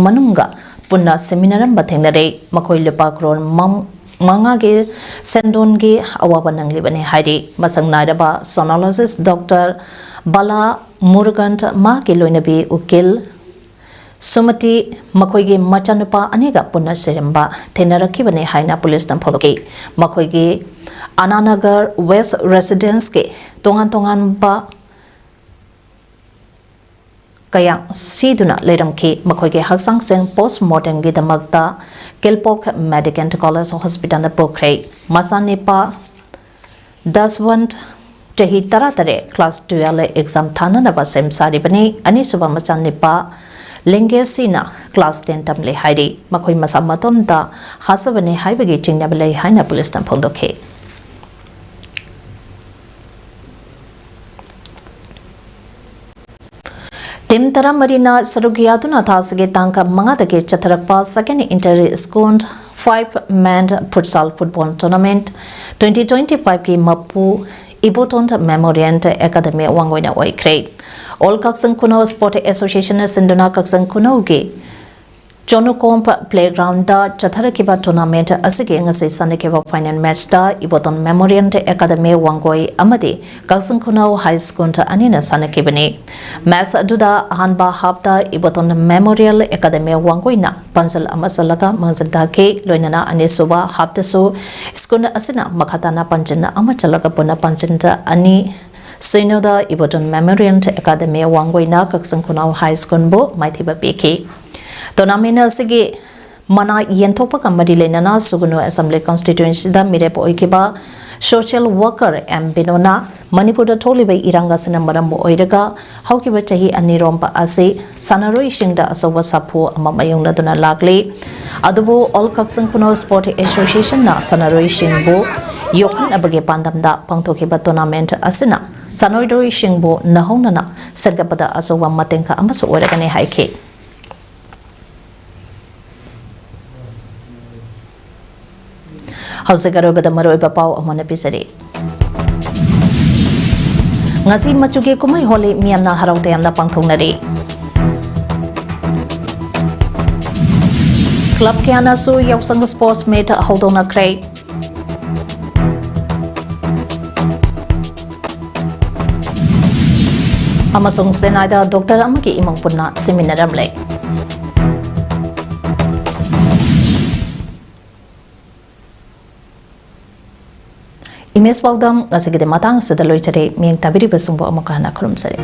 manunga punna seminaram bathengare makoi lupa kron manga ge sendon ge awaba nangli bane haidi masang nairaba sonologist Dr. Bala Murugant ma ke loinabi ukil Sumati makoigi machanupa anega punna seremba thenaraki bane haina police tam pholoki makoigi Ananagar West Residence ke tongan ba kaya siduna leramki makoigi haksang seng postmortem gi damakta Kelpok Medical College Hospital na pokre masanipa daswant chahi taratare class 12 exam thana na ba sem sari bani ani suba machanipa Lengesina class 10 tamle haidi makoi masamatom da hasabane haibagi chingna bale haina police tam phondoke Tim Tara Marina Sarugiyaduna Thasage Tanka Mangadake Chatharakpa second inter-school 5-man futsal football tournament 2025 ki Mapu Iboton Memorial Academy Wangoina Waikre All Kaksan Kuno Sport Association Sinduna Kaksan Kuno ge Chonukomp Playground da Chatharakiba tournament asige ngase sanekeba final match da Iboton Memorial Academy Wangoi amadi Kaksan Kuno High School ta anina sanekibani match aduda hanba hapta Iboton Memorial Academy Wangoi na pansal amasalaga mangzada ke loinana anesuba hapta so school asina makhatana panjana amachalaga pona panjanta ani Sinoda Iboton Memorial Academy Wangoina Kaksan Kuno High School bo maithiba peki Tournament asige mana yentopa kamari lenana suguno assembly constituency da mirepo oikiba social worker Binona Manipur da tholibai iranga sinamaram bo oiraga haukiba chahi anirompa ase sanaroi singda asoba sapu amamayong laduna lagle adubo all Kaksan Kuno Sport Association na sanaroi singbo yokhan abage pandamda pangthokiba tournament asina sanaroi singbo nahonana sergapada asoba matenka amaso oiragane haike Hausegaro badamaro ibapau amona pisari ngasi machuge kumai hole miyamna haraute amna pangthongnari club kiana su yausang sports meet hodona krai amasung senaida doctor amaki imang punna seminaram le Imes PAODAM ngasige de matang sa daloy chare miyang tabiri basumbo amakana khulum sare